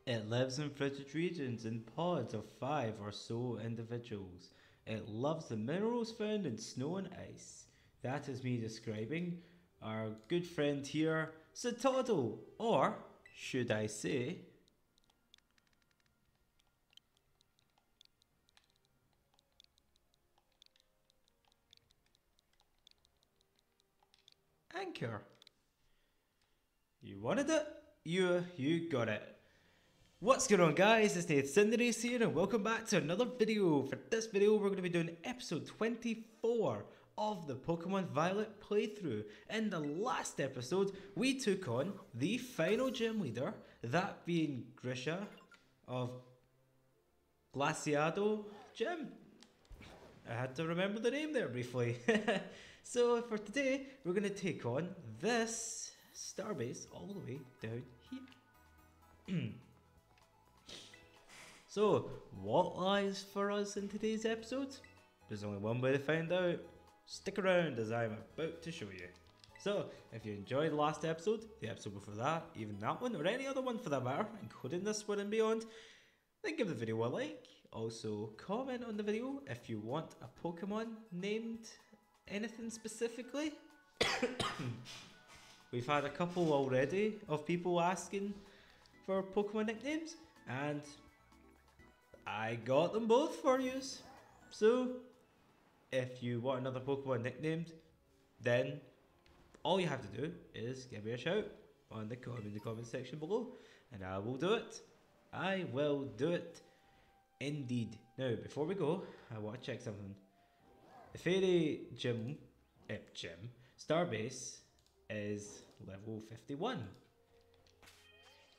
It lives in frigid regions in pods of 5 or so individuals. It loves the minerals found in snow and ice. That is me describing our good friend here, Satoddle, or should I say, Anchor. You wanted it? You got it. What's going on, guys? It's Nathan Cinderace here and welcome back to another video. For this video we're going to be doing episode 24 of the Pokemon Violet playthrough. In the last episode we took on the final gym leader, that being Grisha of Glaciado Gym. I had to remember the name there briefly. So for today we're going to take on this Starbase all the way down here. So, what lies for us in today's episode? There's only one way to find out. Stick around as I'm about to show you. So, if you enjoyed the last episode, the episode before that, even that one, or any other one for that matter, including this one and beyond, then give the video a like. Also, comment on the video if you want a Pokemon named anything specifically. We've had a couple already of people asking for Pokemon nicknames, and I got them both for you. So, if you want another Pokemon nicknamed, then all you have to do is give me a shout on the comment section below, and I will do it. I will do it indeed. Now, before we go, I want to check something. The Fairy Gym Starbase is level 51.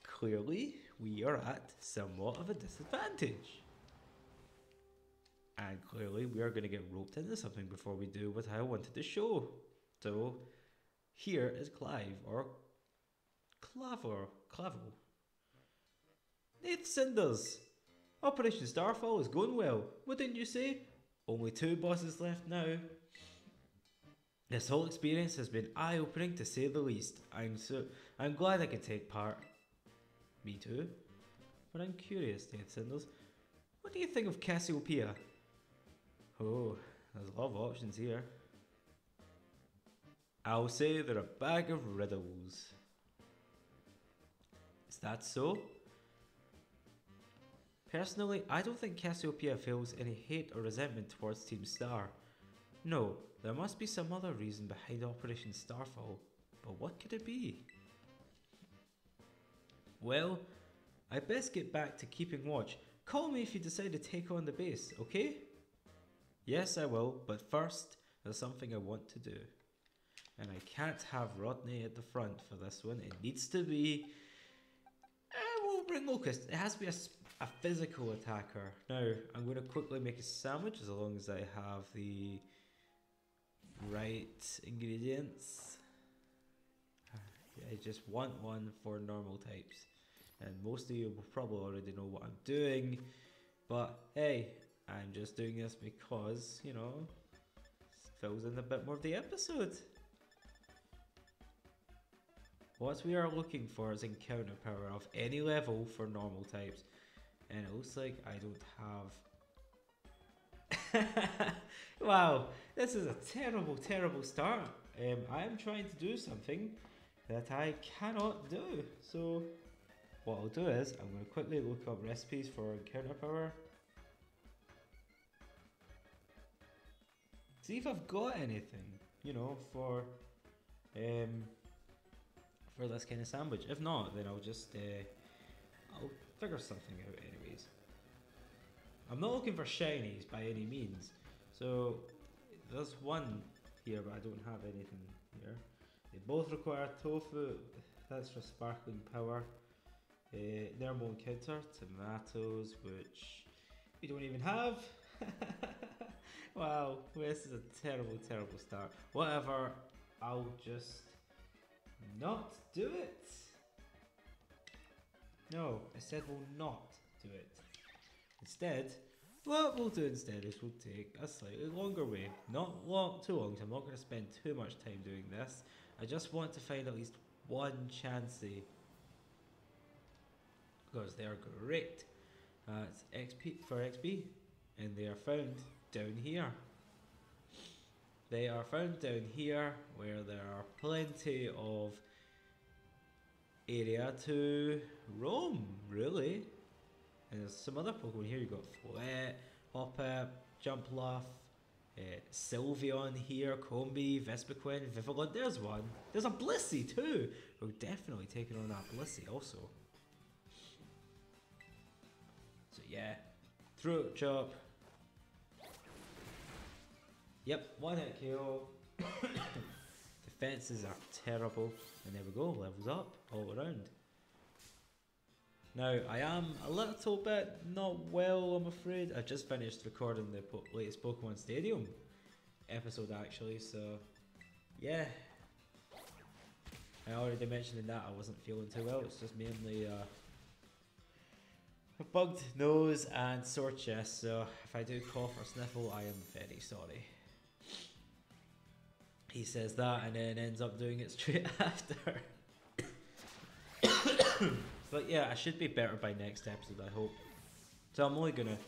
Clearly, we are at somewhat of a disadvantage. And clearly, we are going to get roped into something before we do what I wanted to show. So, here is Clive, or Clavel. Nath Cinders! Operation Starfall is going well, wouldn't you say? Only 2 bosses left now. This whole experience has been eye-opening to say the least. I'm glad I could take part. Me too. But I'm curious, Nath Cinders. What do you think of Cassiopeia? Oh, there's a lot of options here. I'll say they're a bag of riddles. Is that so? Personally, I don't think Cassiopeia feels any hate or resentment towards Team Star. No, there must be some other reason behind Operation Starfall. But what could it be? Well, I best get back to keeping watch. Call me if you decide to take on the base, okay? Yes, I will, but first, there's something I want to do. And I can't have Rodney at the front for this one. It needs to be... we'll bring Locust. It has to be a physical attacker. Now, I'm going to quickly make a sandwich as long as I have the right ingredients. I just want one for normal types. And most of you will probably already know what I'm doing. But hey, I'm just doing this because, you know, it fills in a bit more of the episode. What we are looking for is encounter power of any level for normal types. And it looks like I don't have... Wow, this is a terrible, terrible start. I am trying to do something that I cannot do. So what I'll do is I'm going to quickly look up recipes for encounter power. See if I've got anything, you know, for this kind of sandwich. If not, then I'll just I'll figure something out anyways. I'm not looking for shinies by any means. So there's one here, but I don't have anything here. They both require tofu. That's for sparkling power. Thermal encounter, tomatoes, which we don't even have. Wow, this is a terrible, terrible start. Whatever, I'll just not do it. No, I said we'll not do it. Instead, what we'll do instead is we'll take a slightly longer way. Not too long, so I'm not going to spend too much time doing this. I just want to find at least one Chansey. because they are great. It's XP for XP, and they are found down here. They are found down here where there are plenty of area to roam, really. And there's some other Pokemon here. You've got Floette, Hoppip, Jumpluff, Sylveon here, Combi, Vespiquen, Vivillon. There's one. There's a Blissey too. We're definitely taking on that Blissey also. So yeah, Throat Chop. Yep, one hit KO. Defenses are terrible. And there we go, levels up all around. Now, I am a little bit not well, I'm afraid. I just finished recording the latest Pokemon Stadium episode actually, so yeah. I already mentioned in that I wasn't feeling too well. It's just mainly a bugged nose and sore chest, so if I do cough or sniffle, I am very sorry. He says that and then ends up doing it straight after. But yeah, I should be better by next episode, I hope. So I'm only gonna...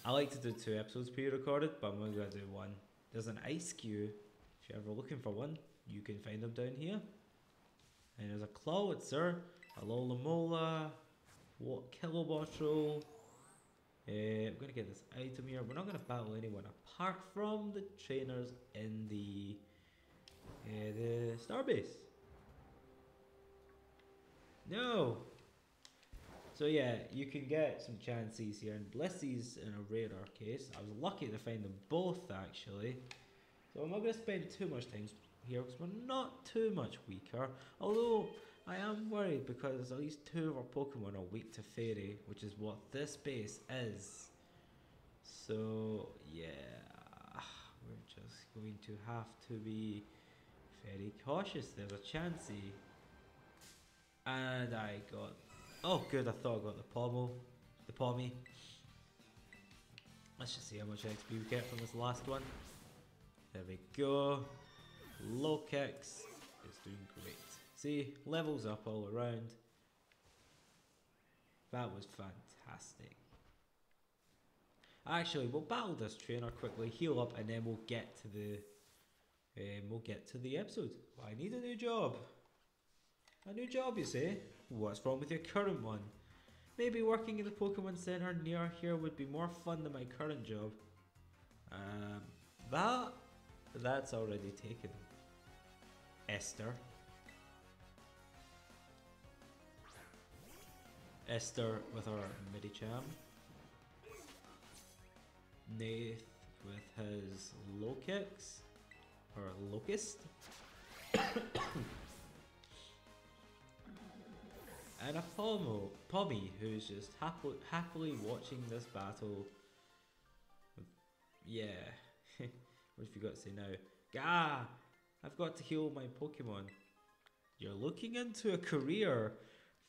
I like to do 2 episodes pre-recorded, but I'm only gonna do 1. There's an Ice Cue. If you're ever looking for one, you can find them down here. And there's a Clawitzer, a Lolamola, what Kilobottle. I'm gonna get this item here. We're not gonna battle anyone apart from the trainers in the Starbase. No. So yeah, you can get some chances here, and Blissey's in a rarer case. I was lucky to find them both actually. So I'm not going to spend too much time here because we're not too much weaker. Although I am worried because at least 2 of our Pokemon are weak to Fairy, which is what this base is. So yeah, we're just going to have to be very cautious. There's a Chansey. And I got... Oh good, I thought I got the Pommy. Let's just see how much XP we get from this last one. There we go. Low kicks. It's doing great. See, levels up all around. That was fantastic. Actually, we'll battle this trainer quickly, heal up, and then we'll get to the episode. I need a new job. A new job, you say? What's wrong with your current one? Maybe working in the Pokemon Center near here would be more fun than my current job. That's already taken. Esther with our Medicham. Nath with his low kicks. Or Locust. And a Pommy who's just happily watching this battle. Yeah. What have you got to say now? Gah! I've got to heal my Pokemon. You're looking into a career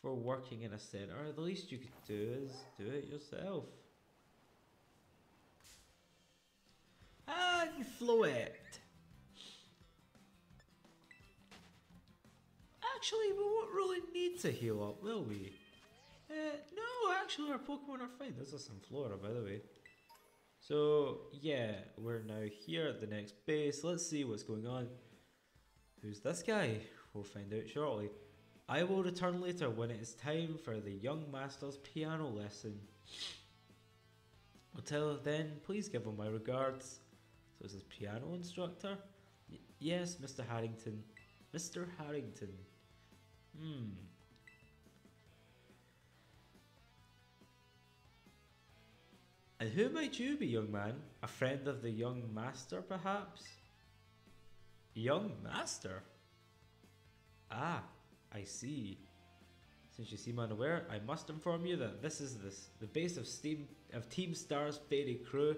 for working in a center. The least you could do is do it yourself. And Floette. Actually, we won't really need to heal up, will we? No, actually our Pokemon are fine. This is some Flora, by the way. So, yeah, we're now here at the next base. Let's see what's going on. Who's this guy? We'll find out shortly. I will return later when it is time for the young master's piano lesson. Until then, please give him my regards. So this is piano instructor? Yes, Mr. Harrington. Mr. Harrington. And who might you be, young man? A friend of the young master, perhaps? Young master? Ah, I see. Since you seem unaware, I must inform you that this is the base of Team Star's Fairy crew,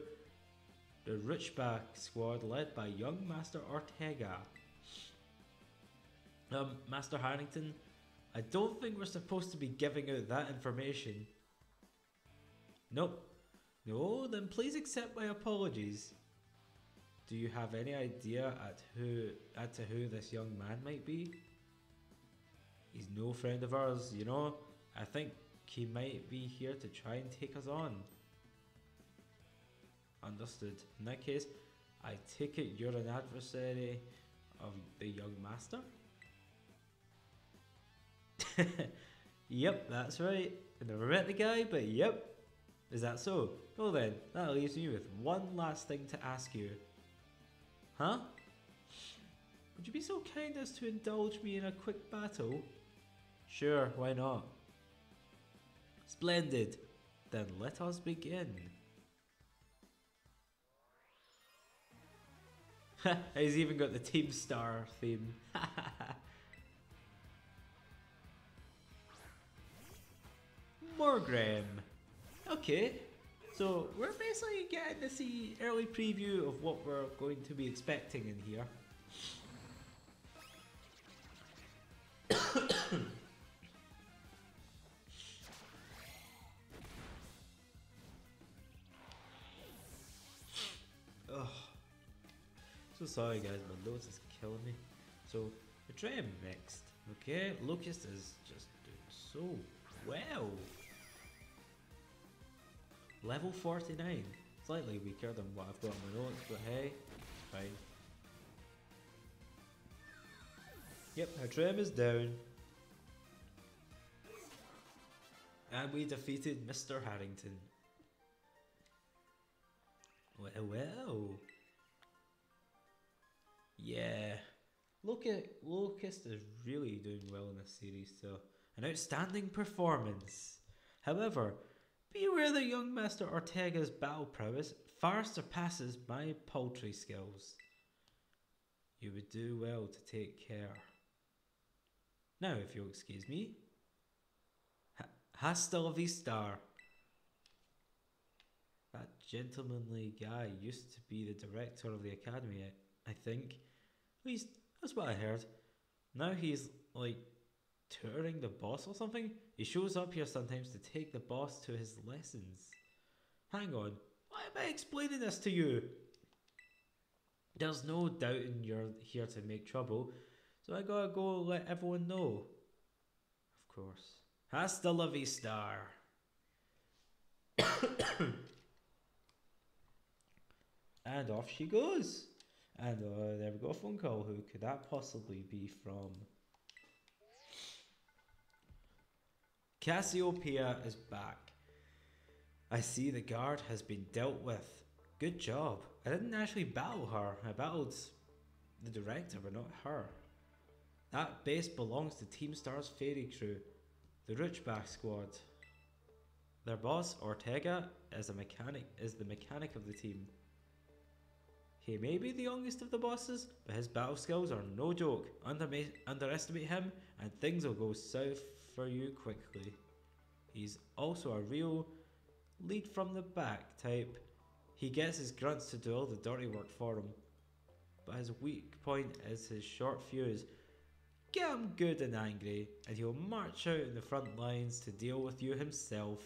the Ruchbah squad led by young Master Ortega. Master Harrington, I don't think we're supposed to be giving out that information. Nope. No, then please accept my apologies. Do you have any idea as to who this young man might be? He's no friend of ours, you know. I think he might be here to try and take us on. Understood. In that case, I take it you're an adversary of the young master? Yep, that's right. I never met the guy, but yep. Is that so? Well then, that leaves me with one last thing to ask you. Huh? Would you be so kind as to indulge me in a quick battle? Sure, why not? Splendid. Then let us begin. He's even got the Team Star theme. Morgrem. Okay, so we're basically getting to see early preview of what we're going to be expecting in here. Ugh. So sorry guys, my nose is killing me. So, Betrayal mixed. Okay, Locust is just doing so well. Level 49. Slightly weaker than what I've got on my notes, but hey, it's fine. Yep, her trim is down. And we defeated Mr. Harrington. Well. Yeah. Locust is really doing well in this series, so an outstanding performance. However, be aware that young Master Ortega's battle prowess far surpasses my paltry skills. You would do well to take care. Now, if you'll excuse me. Hasta la vista. That gentlemanly guy used to be the director of the academy, I think. At least, that's what I heard. Now he's, like, touring the boss or something? He shows up here sometimes to take the boss to his lessons. Hang on, why am I explaining this to you? There's no doubting you're here to make trouble, so I gotta go let everyone know. Of course. Hasta la vista. And off she goes. And there we go, a phone call. Who could that possibly be from? Cassiopeia is back. I see the guard has been dealt with. Good job. I didn't actually battle her. I battled the director, but not her. That base belongs to Team Star's fairy crew, the Ruchbah squad. Their boss, Ortega, is the mechanic of the team. He may be the youngest of the bosses, but his battle skills are no joke. Underestimate him and things will go south for you quickly. He's also a real lead from the back type. He gets his grunts to do all the dirty work for him. But his weak point is his short fuse. Get him good and angry, and he'll march out in the front lines to deal with you himself.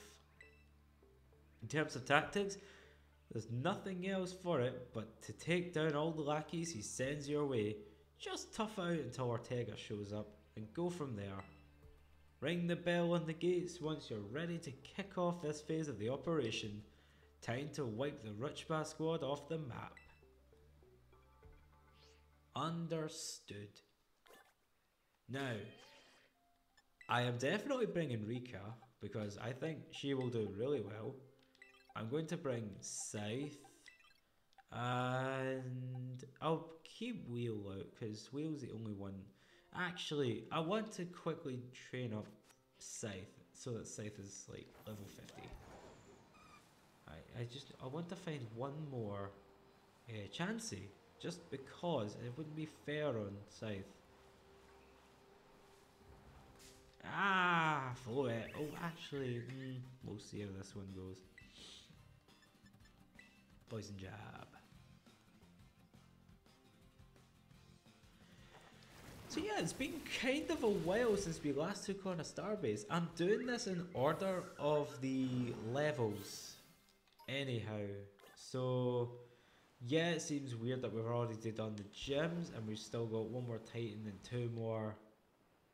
In terms of tactics, there's nothing else for it but to take down all the lackeys he sends your way. Just tough out until Ortega shows up, and go from there. Ring the bell on the gates once you're ready to kick off this phase of the operation. Time to wipe the Ruchbah squad off the map. Understood. Now, I am definitely bringing Rika because I think she will do really well. I'm going to bring Scythe and I'll keep Wheel out because Wheel's the only one. Actually, I want to quickly train up Scythe so that Scythe is like level 50. I want to find one more Chansey just because it wouldn't be fair on Scythe. Ah, follow it. Oh, actually, we'll see how this one goes. Poison jab. So yeah, it's been kind of a while since we last took on a starbase. I'm doing this in order of the levels. Anyhow, so yeah, it seems weird that we've already done the gyms and we've still got one more Titan and two more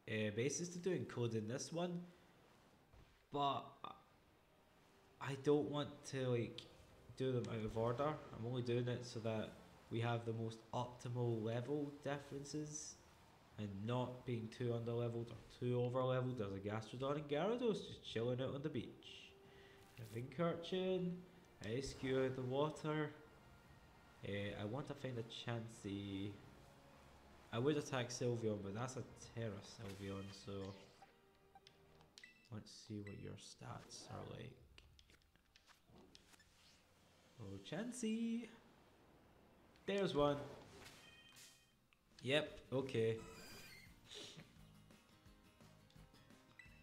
bases to do, including this one. but I don't want to like do them out of order. I'm only doing it so that we have the most optimal level differences and not being too under leveled or too over leveled. There's a Gastrodon and Gyarados just chilling out on the beach. A Vinkerchin, a Skew out the water. I want to find a Chansey. I would attack Sylveon, but that's a Terra Sylveon, so let's see what your stats are like. Oh, Chansey! There's one. Yep, okay.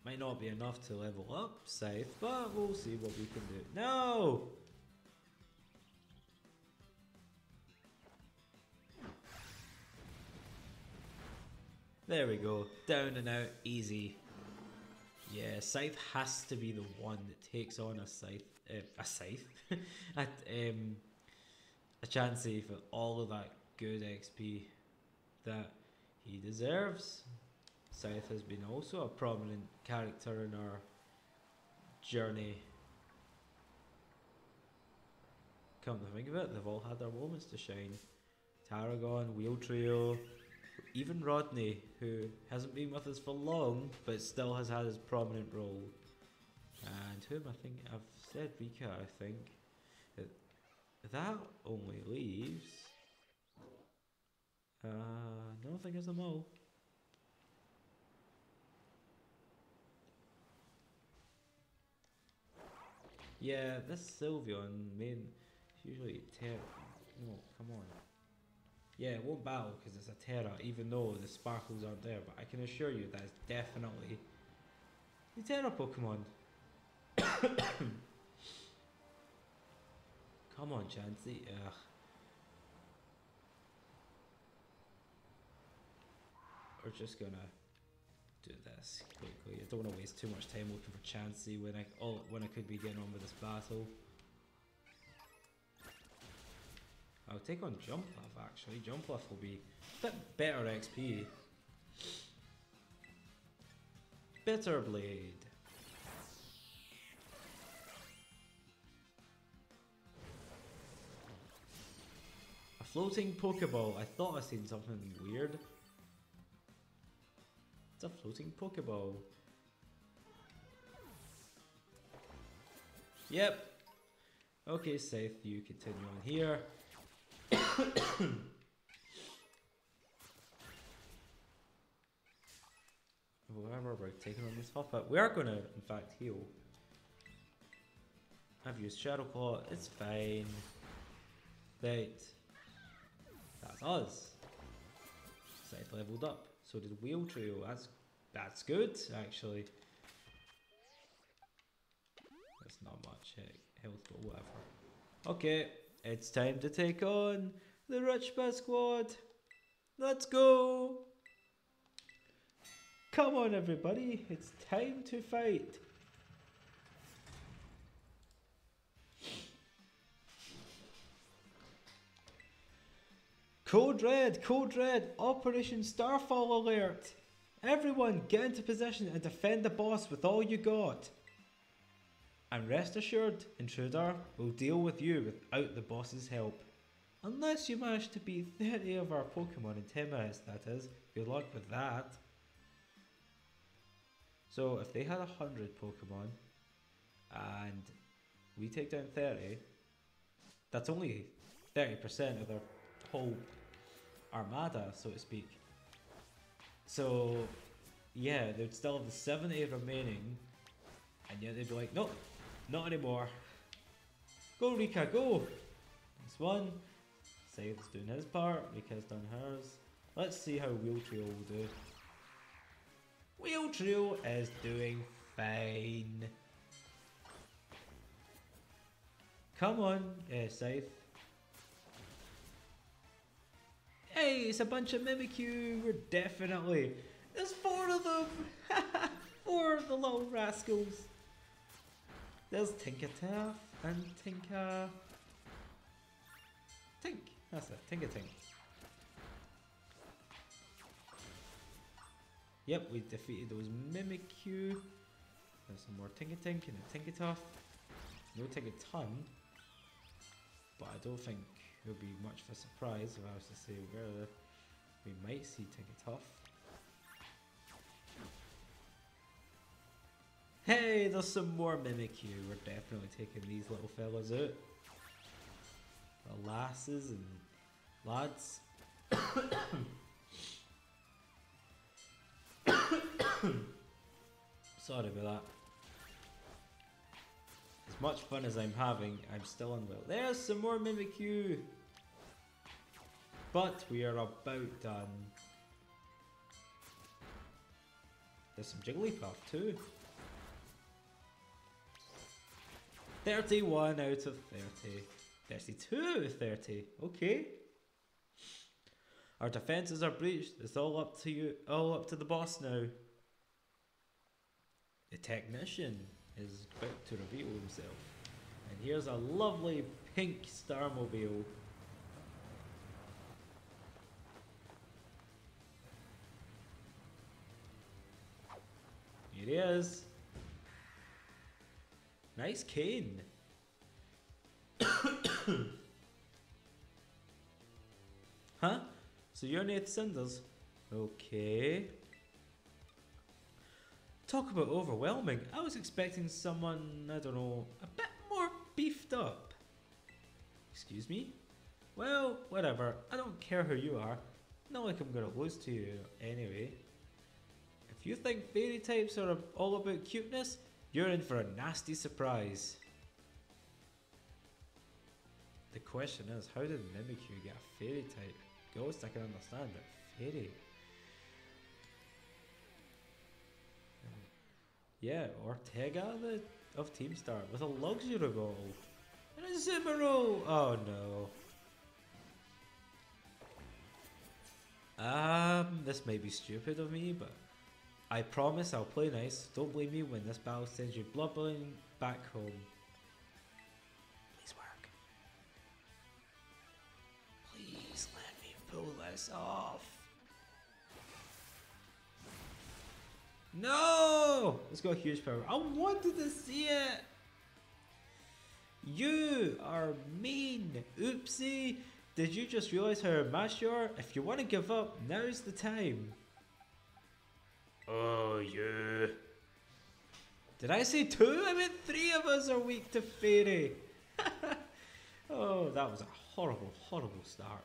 Might not be enough to level up Scythe, but we'll see what we can do. No! There we go. Down and out, easy. Yeah, Scythe has to be the one that takes on a Scythe. A Chansey for all of that good XP that he deserves. Scythe has been also a prominent character in our journey. Come to think of it, they've all had their moments to shine. Tarragon, Wheel Trio, even Rodney, who hasn't been with us for long, but still has had his prominent role. And whom I think I've said Rika, I think. That only leaves... no, I think it's them all. Yeah, this Sylveon main usually no, come on. Yeah, it won't battle because it's a Terra, even though the sparkles aren't there. But I can assure you that it's definitely the Terra Pokemon. Come on, Chansey. Ugh. We're just gonna do this quickly. I don't want to waste too much time looking for Chansey when I could be getting on with this battle. I'll take on Jumpluff actually. Jumpluff will be a bit better XP. Bitter Blade. A floating Pokeball. I thought I seen something weird. It's a floating Pokeball. Yep. Okay, Scythe, you continue on here. However, we're taking on this Hufflet. We are going to, in fact, heal. I've used Shadow Claw. It's fine. Right. That's us. Scythe leveled up. So did Wheel Trio. That's good, actually. That's not much health, but whatever. Okay, it's time to take on the Ruchbah squad. Let's go! Come on, everybody. It's time to fight. Code Red, Operation Starfall alert! Everyone get into position and defend the boss with all you got. And rest assured, Intruder will deal with you without the boss's help. Unless you manage to beat 30 of our Pokemon in 10 minutes, that is. Good luck with that. So if they had 100 Pokemon and we take down 30, that's only 30% of their whole armada, so to speak. So yeah, they'd still have the 70 remaining, and yet they'd be like, nope, not anymore. Go Rika, go! Next one. Scythe's doing his part, Rika's done hers. Let's see how Wheel Trio will do. Wheel Trio is doing fine. Come on, Scythe. Hey, it's a bunch of Mimikyu. We're definitely... There's 4 of them! 4 of the little rascals. There's Tinkatuff and Tink. That's it, Tinkatink. Yep, we defeated those Mimikyu. There's some more Tinkatink and a Tinkatuff. No Tinkaton. But I don't think it would be much of a surprise if I was to say where we might see Tinkatuff. Hey, there's some more Mimikyu. We're definitely taking these little fellas out. The lasses and lads. Sorry about that. As much fun as I'm having, I'm still unwell. There's some more Mimikyu! But we are about done. There's some Jigglypuff too. 31 out of 30. 32 out of 30. Okay. Our defenses are breached. It's all up to you. All up to the boss now. The technician is about to reveal himself. And here's a lovely pink Starmobile. Here he is. Nice cane. Huh? So you're Nath Cinders? Okay. Talk about overwhelming. I was expecting someone, I don't know, a bit more beefed up. Excuse me? Well, whatever. I don't care who you are. Not like I'm gonna lose to you anyway. If you think fairy types are all about cuteness, you're in for a nasty surprise. The question is, how did Mimikyu get a fairy type? Ghost I can understand, but fairy? Yeah, Ortega of Team Star with a luxury ball. And a zipper roll! Oh no. This may be stupid of me, but I promise I'll play nice. Don't blame me when this battle sends you blubbering back home. Please work. Please let me pull this off. No! It's got huge power. I wanted to see it! You are mean! Oopsie! Did you just realize how matched you are? If you want to give up, now's the time. Oh, you. Did I say 2? I meant 3 of us are weak to fairy. Oh, that was a horrible, horrible start.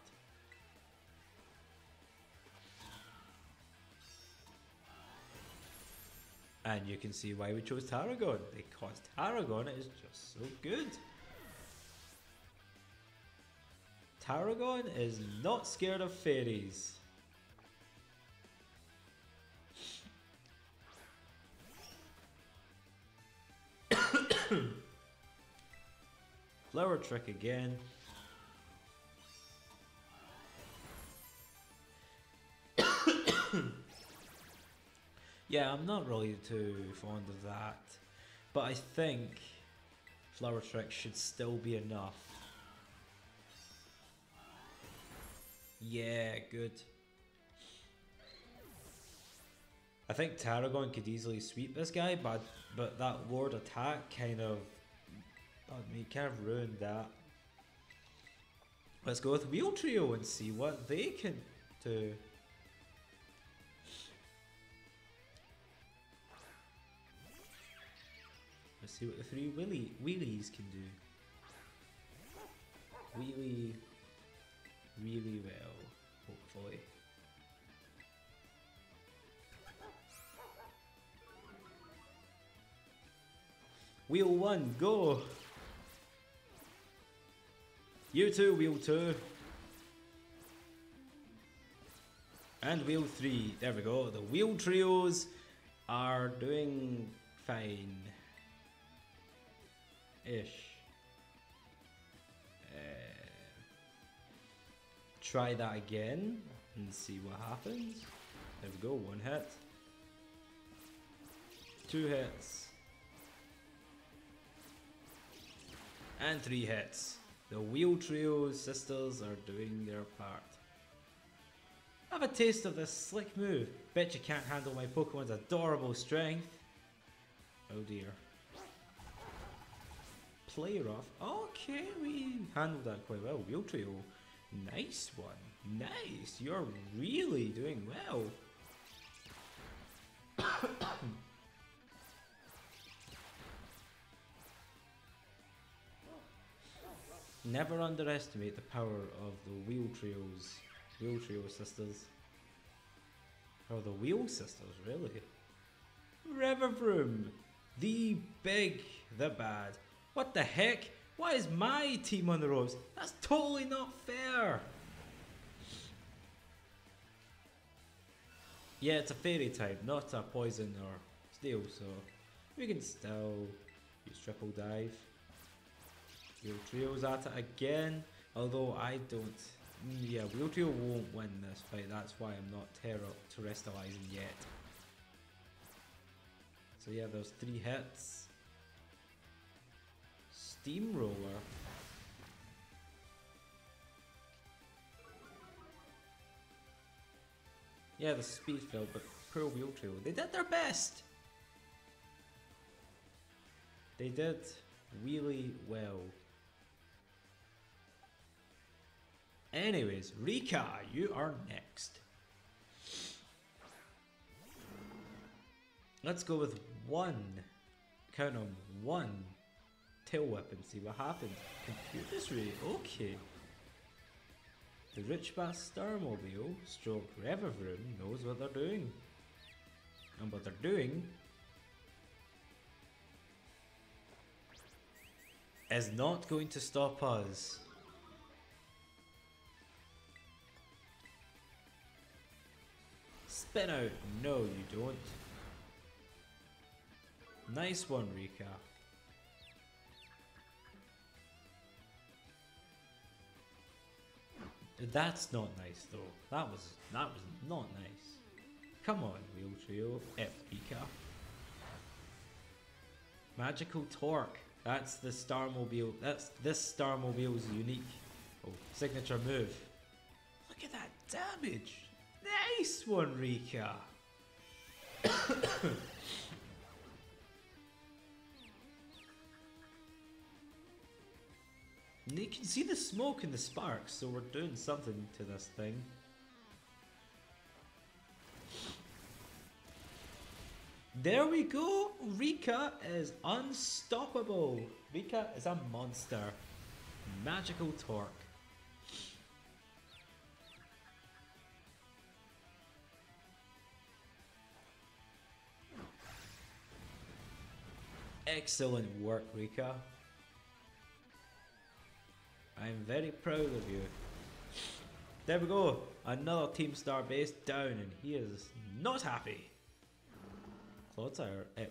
And you can see why we chose Tarragon, because Tarragon is just so good. Tarragon is not scared of fairies. Flower trick again. Yeah, I'm not really too fond of that, but I think flower trick should still be enough. Yeah, good. I think Tarragon could easily sweep this guy, but that Lord attack kind of ruined that. Let's go with Wheel Trio and see what they can do. Let's see what the 3 wheelies can do. Wheelie really well, hopefully. Wheel 1, go! You 2, wheel 2. And wheel 3, there we go. The wheel trios are doing fine. Ish. Try that again and see what happens. There we go, 1 hit. 2 hits. And 3 hits. The Wheel Trio sisters are doing their part. Have a taste of this slick move. Bet you can't handle my Pokemon's adorable strength. Oh dear. Player off. Okay, we handled that quite well. Wheel trio. Nice one. Nice. You're really doing well. Never underestimate the power of the wheel trio sisters. Or the wheel sisters, really. Rivervroom. The big, the bad. What the heck? Why is my team on the ropes? That's totally not fair. Yeah, it's a fairy type, not a poison or steel, so we can still use triple dive. Wheel Trio's at it again, although I don't. Yeah, Wheel Trio won't win this fight, that's why I'm not terrestrializing yet. So yeah, there's 3 hits. Steamroller. Yeah, the speed fell, but poor Wheel Trio. They did their best! They did really well. Anyways, Rika, you are next. Let's go with 1. Count on 1. Tail whip and see what happens. Computer's ready, okay. The Ruchbah Starmobile stroke Rivervroom knows what they're doing. And what they're doing is not going to stop us. Spin out. No, you don't. Nice one, Rika. That's not nice though. That was not nice. Come on, Wheel Trio, Rika. Magical Torque. That's the Starmobile. That's this Starmobile's unique signature move. Look at that damage. Nice one, Rika. You can see the smoke and the sparks, so we're doing something to this thing. There we go! Rika is unstoppable! Rika is a monster. Magical Torque. Excellent work, Rika. I'm very proud of you. There we go. Another Team Star base down, and he is not happy. Close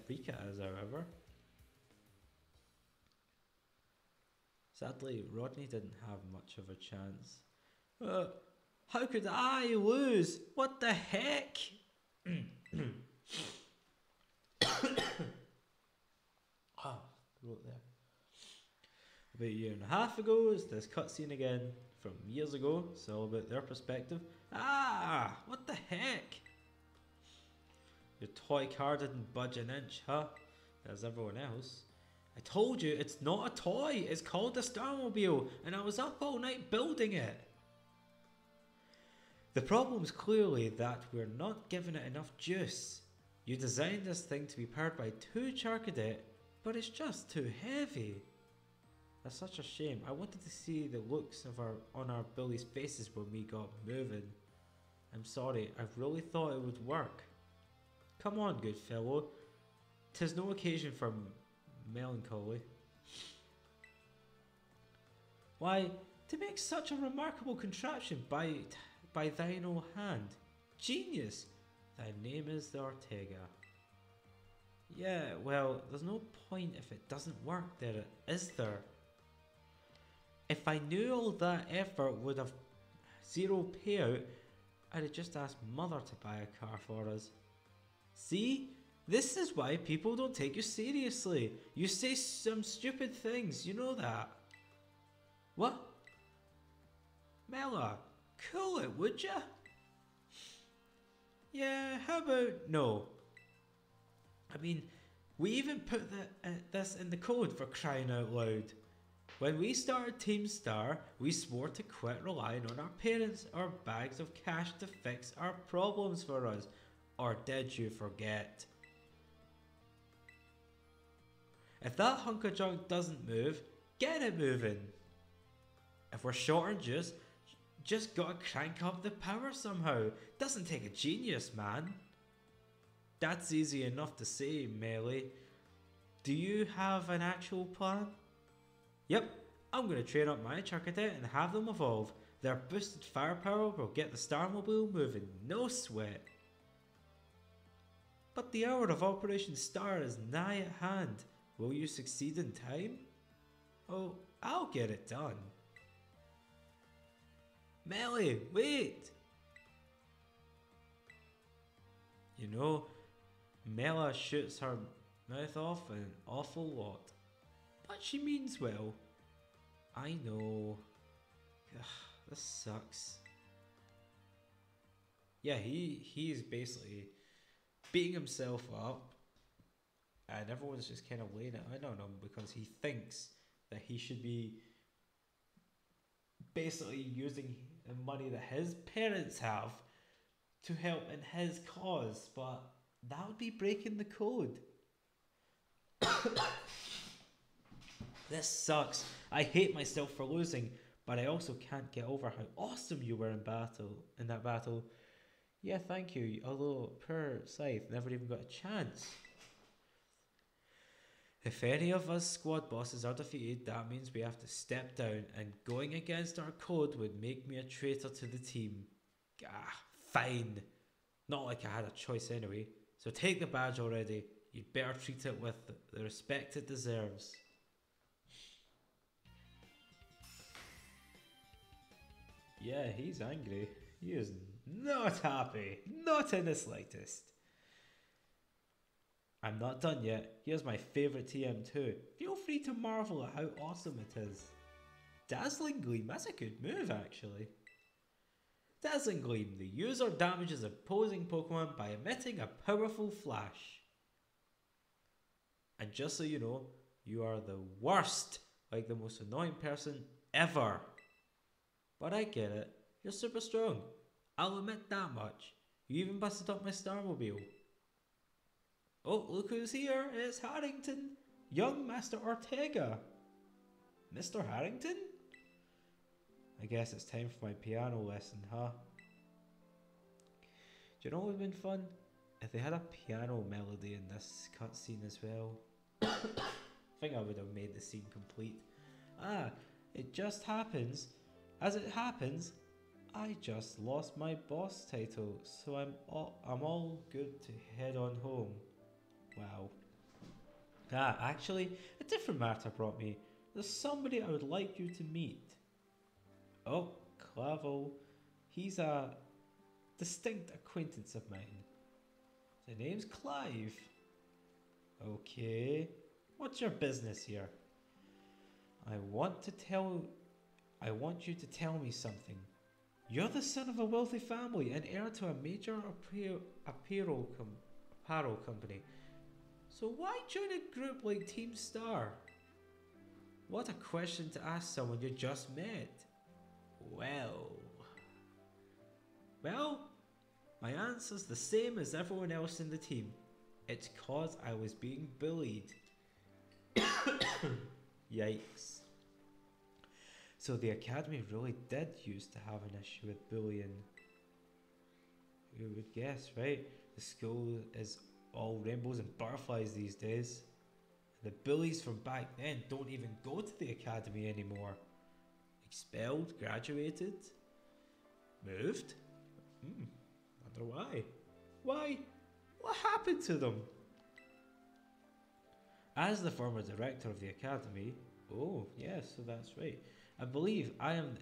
Rika is, however. Sadly, Rodney didn't have much of a chance. How could I lose? What the heck? Throat there. About a year and a half ago is this cutscene again from years ago. It's all about their perspective. Ah, what the heck? Your toy car didn't budge an inch, huh? As everyone else. I told you, it's not a toy. It's called a Starmobile, and I was up all night building it. The problem's clearly that we're not giving it enough juice. You designed this thing to be powered by 2 Charcadet, but it's just too heavy. That's such a shame. I wanted to see the looks on our bullies' faces when we got moving. I'm sorry, I really thought it would work. Come on, good fellow. 'Tis no occasion for melancholy. Why, to make such a remarkable contraption by thine own hand. Genius! Thy name is the Ortega. Yeah, well, there's no point if it doesn't work there, is there? If I knew all that effort would have 0 payout, I'd have just asked Mother to buy a car for us. See? This is why people don't take you seriously. You say some stupid things, you know that. What? Mela, cool it, would ya? Yeah, how about no? I mean, We even put this in the code, for crying out loud. When we started Team Star, we swore to quit relying on our parents or bags of cash to fix our problems for us. Or did you forget? If that hunk of junk doesn't move, get it moving. If we're short on juice, just gotta crank up the power somehow. Doesn't take a genius, man. That's easy enough to say, Melee. Do you have an actual plan? Yep, I'm gonna train up my Chuckadet and have them evolve. Their boosted firepower will get the Starmobile moving, no sweat. But the hour of Operation Star is nigh at hand. Will you succeed in time? Oh, I'll get it done. Melee, wait! You know, Mela shoots her mouth off an awful lot. But she means well. I know. Ugh, this sucks. Yeah, he's basically beating himself up. And everyone's just kind of laying it out on him because he thinks that he should be basically using the money that his parents have to help in his cause, but that would be breaking the code. This sucks. I hate myself for losing, but I also can't get over how awesome you were in that battle. Yeah, thank you, although poor Scythe never even got a chance. If any of us squad bosses are defeated, that means we have to step down, and going against our code would make me a traitor to the team. Fine. Not like I had a choice anyway. So take the badge already. You'd better treat it with the respect it deserves. Yeah, he's angry. He is not happy. Not in the slightest. I'm not done yet. Here's my favourite TM2. Feel free to marvel at how awesome it is. Dazzling Gleam. That's a good move, actually. Dazzling Gleam. The user damages opposing Pokemon by emitting a powerful flash. And just so you know, you are the worst, like the most annoying person ever. But I get it. You're super strong. I'll admit that much. You even busted up my Starmobile. Oh, look who's here. It's Harrington. Young Master Ortega. Mr. Harrington? I guess it's time for my piano lesson, huh? Do you know what would have been fun? If they had a piano melody in this cutscene as well. I think I would have made the scene complete. It just happens. As it happens, I just lost my boss title, so I'm all good to head on home. Wow. Actually, a different matter brought me. There's somebody I would like you to meet. Oh, Clavel. He's a distinct acquaintance of mine. The name's Clive. Okay. What's your business here? I want you to tell me something. You're the son of a wealthy family and heir to a major apparel company. So why join a group like Team Star? What a question to ask someone you just met. Well, my answer's the same as everyone else in the team. It's cause I was being bullied. Yikes. So the academy really did used to have an issue with bullying. Who would guess, right? The school is all rainbows and butterflies these days. The bullies from back then don't even go to the academy anymore. Expelled, graduated, moved? Wonder why. Why? What happened to them? As the former director of the academy, oh yes, so that's right. I believe I am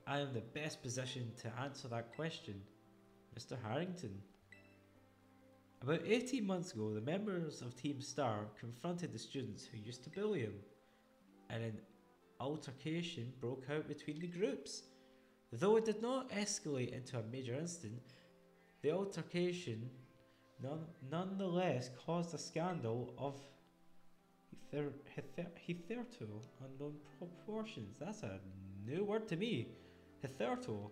the best position to answer that question, Mr. Harrington. About 18 months ago, the members of Team Star confronted the students who used to bully him, and an altercation broke out between the groups. Though it did not escalate into a major incident, the altercation nonetheless caused a scandal of hitherto unknown proportions. That's a new word to me. Hitherto.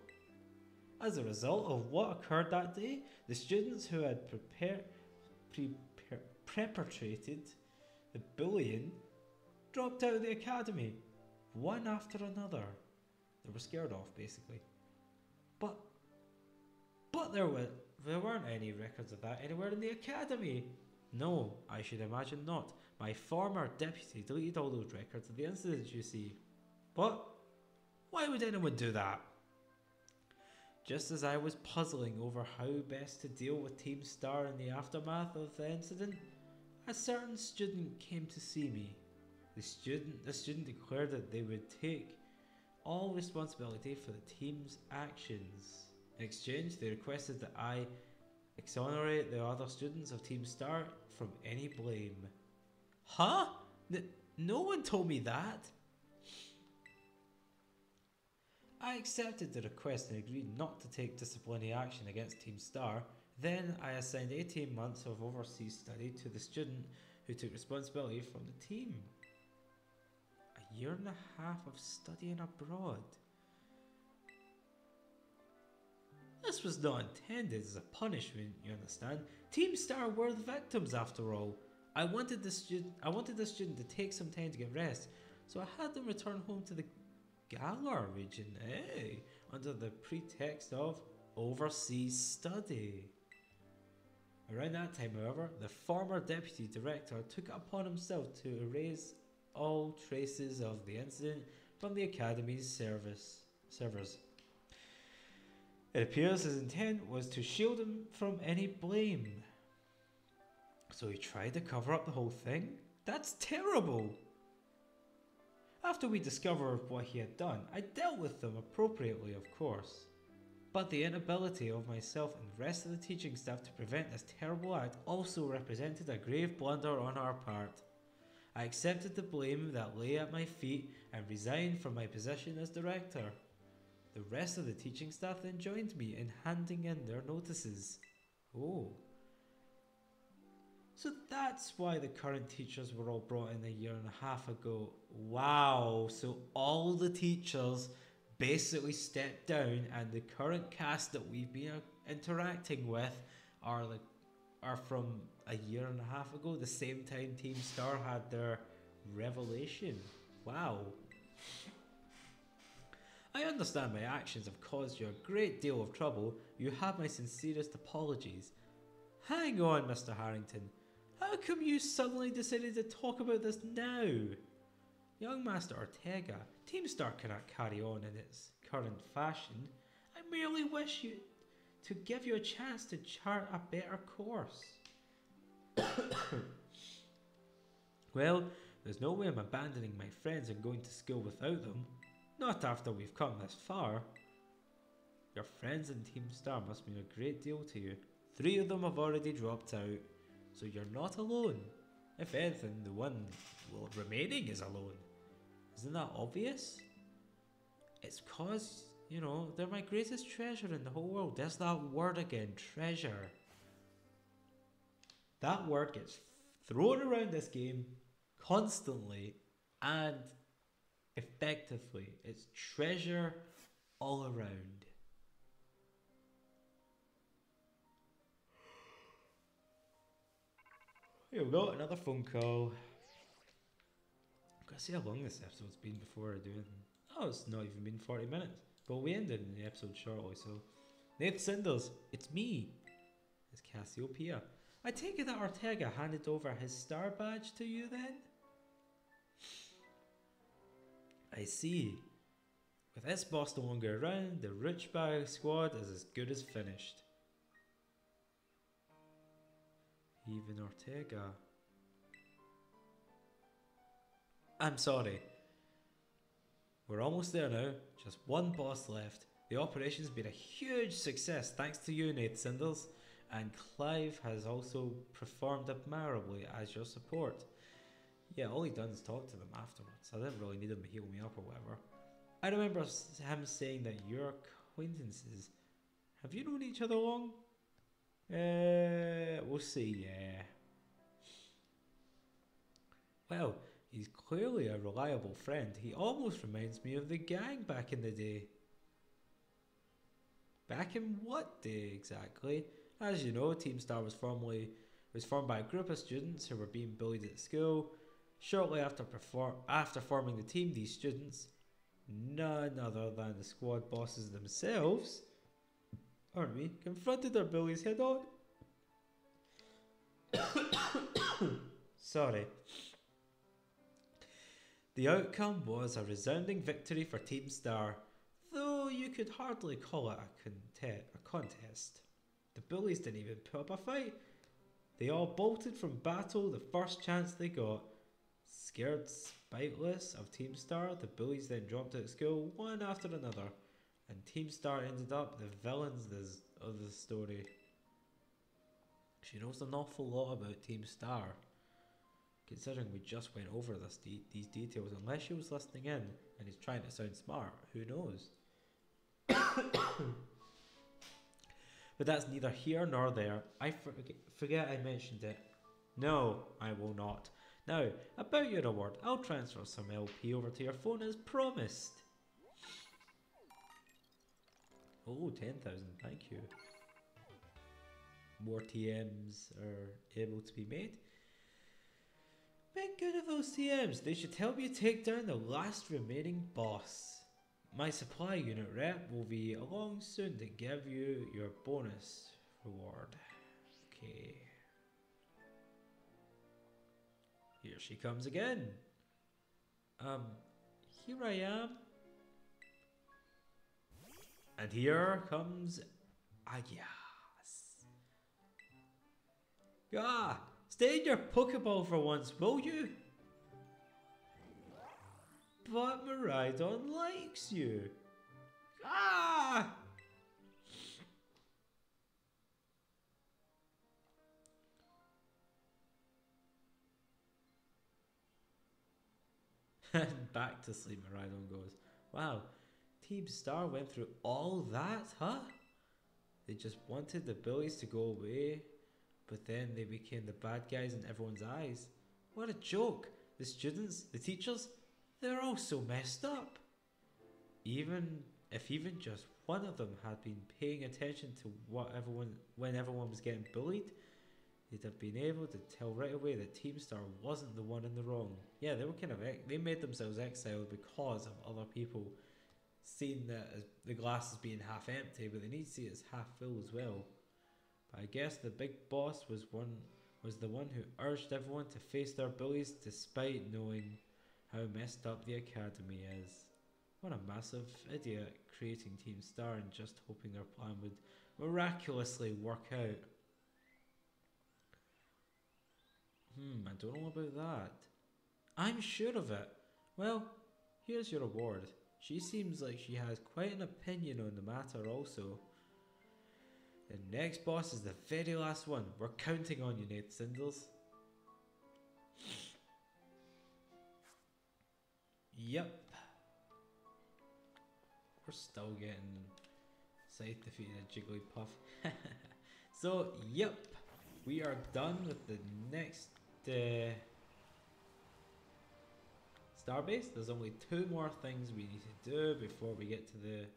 As a result of what occurred that day, the students who had perpetrated the bullying dropped out of the academy, one after another. They were scared off, basically. But there weren't any records of that anywhere in the academy. No, I should imagine not. My former deputy deleted all those records of the incidents, you see. But why would anyone do that? Just as I was puzzling over how best to deal with Team Star in the aftermath of the incident, a certain student came to see me. The student declared that they would take all responsibility for the team's actions. In exchange, they requested that I exonerate the other students of Team Star from any blame. Huh? No one told me that. I accepted the request and agreed not to take disciplinary action against Team Star. Then I assigned 18 months of overseas study to the student who took responsibility from the team. A year and a half of studying abroad. This was not intended as a punishment, you understand. Team Star were the victims after all. I wanted the student to take some time to get rest, so I had them return home to the Galar region, under the pretext of overseas study. Around that time, however, the former deputy director took it upon himself to erase all traces of the incident from the academy's servers. It appears his intent was to shield him from any blame. So he tried to cover up the whole thing? That's terrible! After we discovered what he had done, I dealt with them appropriately, of course. But the inability of myself and the rest of the teaching staff to prevent this terrible act also represented a grave blunder on our part. I accepted the blame that lay at my feet and resigned from my position as director. The rest of the teaching staff then joined me in handing in their notices. Oh. So that's why the current teachers were all brought in a year and a half ago. Wow, so all the teachers basically stepped down and the current cast that we've been interacting with are from a year and a half ago, the same time Team Star had their revelation. Wow. I understand my actions have caused you a great deal of trouble. You have my sincerest apologies. Hang on, Mr. Harrington. How come you suddenly decided to talk about this now? Young Master Ortega, Team Star cannot carry on in its current fashion. I merely wish to give you a chance to chart a better course. Well, there's no way I'm abandoning my friends and going to school without them. Not after we've come this far. Your friends in Team Star must mean a great deal to you. 3 of them have already dropped out, so you're not alone. If anything, the one remaining is alone. Isn't that obvious? It's cause, they're my greatest treasure in the whole world. There's that word again, treasure. That word gets thrown around this game constantly and effectively. It's treasure all around. Here we go, another phone call. I've got to see how long this episode's been before I do anything. Oh, it's not even been 40 minutes. But we ended the episode shortly, so... Nath Cinders, it's me. It's Cassiopeia. I take it that Ortega handed over his star badge to you then? I see. With this boss no longer around, the Ruchbah squad is as good as finished. Even Ortega. I'm sorry. We're almost there now. Just one boss left. The operation's been a huge success thanks to you, Nath Cinders. And Clive has also performed admirably as your support. Yeah, all he done is talk to them afterwards. I didn't really need him to heal me up or whatever. I remember him saying that you're acquaintances. Have you known each other long? We'll see, yeah. Well, He's clearly a reliable friend. He almost reminds me of the gang back in the day. Back in what day exactly? As you know, Team Star was formed by a group of students who were being bullied at school. Shortly after forming the team, these students, none other than the squad bosses themselves, confronted their bullies head on. Sorry. The outcome was a resounding victory for Team Star, though you could hardly call it a contest. The bullies didn't even put up a fight. They all bolted from battle the first chance they got. Scared spiteless of Team Star, the bullies then dropped out of school one after another, and Team Star ended up the villains of the story. She knows an awful lot about Team Star, considering we just went over these details. Unless she was listening in and is trying to sound smart, who knows? But that's neither here nor there. I forget I mentioned it. No, I will not. Now, about your award, I'll transfer some LP over to your phone as promised. Oh, 10,000, thank you. More TMs are able to be made. Make good of those TMs. They should help you take down the last remaining boss. My supply unit rep will be along soon to give you your bonus reward. Okay. Here she comes again. Here I am. And here comes Agias. Ah, stay in your Pokeball for once, will you? But Miraidon likes you. Ah! And back to sleep, Miraidon goes, wow, Team Star went through all that, huh? They just wanted the bullies to go away, but then they became the bad guys in everyone's eyes. What a joke. The students, the teachers, they're all so messed up. Even just one of them had been paying attention to when everyone was getting bullied, they'd have been able to tell right away that Team Star wasn't the one in the wrong. Yeah, they were they made themselves exiled because of other people seeing that as the glass is being half empty, but they need to see it as half full as well. But I guess the big boss was the one who urged everyone to face their bullies despite knowing how messed up the academy is. What a massive idiot, creating Team Star and just hoping their plan would miraculously work out. I don't know about that. I'm sure of it. Well, here's your reward. She seems like she has quite an opinion on the matter also. The next boss is the very last one. We're counting on you, Nate Cinders. Yep. We're still getting Scythe defeated a Jigglypuff. So, yep. We are done with the next Starbase. There's only 2 more things we need to do before we get to the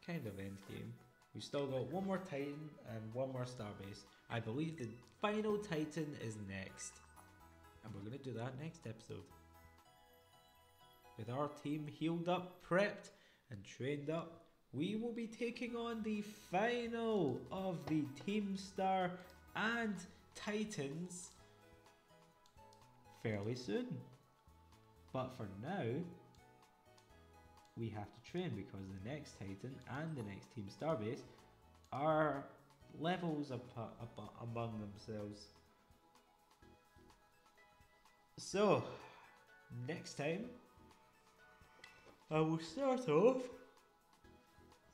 kind of end game. We've still got 1 more Titan and 1 more Starbase. I believe the final Titan is next. And we're going to do that next episode. With our team healed up, prepped and trained up, we will be taking on the final of the Team Star and Titans fairly soon. But for now, we have to train because the next Titan and the next Team Starbase are levels among themselves. So, next time, I will start off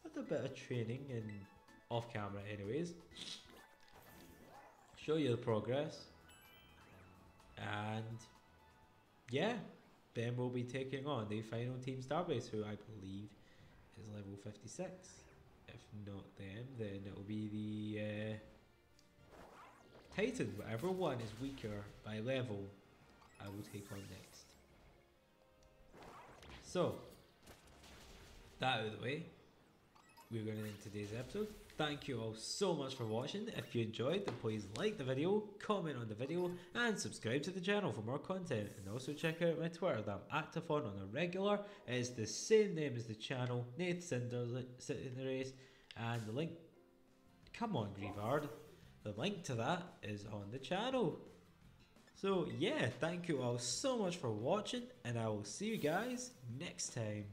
with a bit of training and off camera anyways. Show you the progress. And yeah, then we'll be taking on the final Team Starbase, who I believe is level 56. If not them, then it will be the Titan. Whatever one is weaker by level I will take on next. So, that out of the way, we're going to end today's episode. Thank you all so much for watching. If you enjoyed, then please like the video, comment on the video, and subscribe to the channel for more content. And also check out my Twitter that I'm active on a regular. It is the same name as the channel, Nath Cinderace, and the link, come on Grievard, the link to that is on the channel. So yeah, thank you all so much for watching, and I will see you guys next time.